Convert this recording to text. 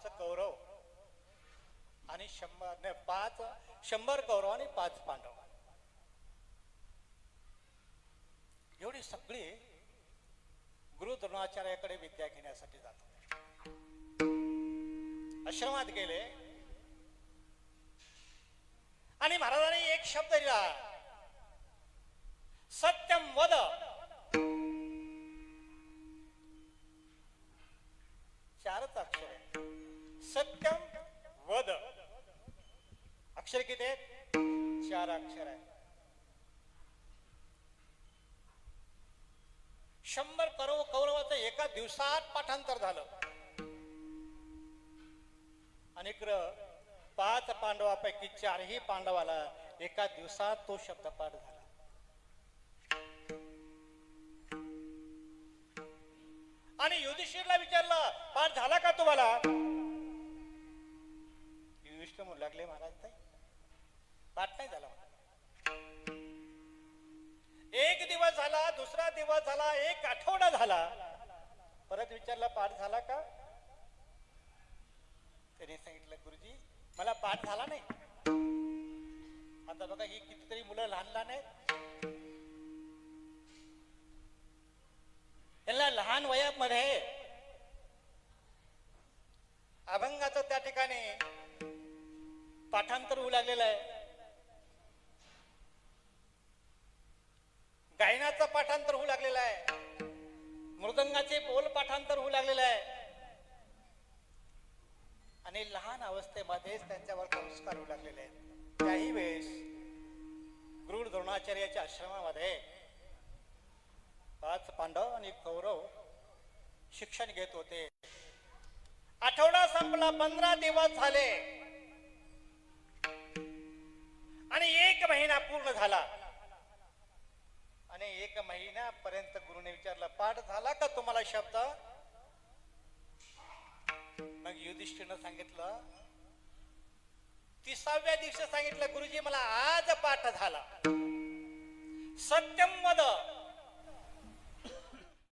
5 कौरव आणि 100 कौरव आणि 5 पांडव, एवढी सगळी गुरु द्रोणाचार्याकडे विद्या घेण्यासाठी जात होते. आश्रमात गेले आणि महाराजांनी एक शब्द दिला, सत्यम वद. चारच अक्षर आहे, सत्यम वद. अक्षर किती आहेत? 4 अक्षर आहे. 100 कौरवाचं एका दिवसात पाठांतर झालं आणि 5 पांडवापैकी 4ही पांडवाला एका दिवसात तो शब्द पाठ झाला. आणि युधिष्ठिरला विचारलं, पाठ झाला का तुम्हाला? युधिष्ठिर म्हणू लागले, महाराज नाही, पाठ नाही झाला. 1 दिवस झाला, दुसरा दिवस झाला, 1 आठवडा झाला, परत विचारला, पाठ झाला का? त्याने सांगितलं, गुरुजी मला पाठ झाला नाही. आता बघा, ही कितीतरी मुलं लहान लहान आहेत, त्यांना लहान वयामध्ये अभंगाचं त्या ठिकाणी पाठांतर होऊ लागलेलं आहे, गायनाचं पाठांतर होऊ लागलेलं आहे, मृदंगाचे बोल पाठांतर होऊ लागलेलं आहे आणि लहान अवस्थेमध्येच त्यांच्यावर संस्कार होऊ लागलेले आहेत. त्याही वेळेस गुरु द्रोणाचार्याच्या आश्रमामध्ये 5 पांडव आणि कौरव शिक्षण घेत होते. आठवडा संपला, 15 दिवस झाले आणि 1 महिना पूर्ण झाला आणि 1 महिन्यापर्यंत गुरुने विचारलं, पाठ झाला का तुम्हाला शब्द? मग युधिष्ठिरनं सांगितलं, 30व्या दिवशी सांगितलं, गुरुजी मला आज पाठ झाला. सत्यम वद.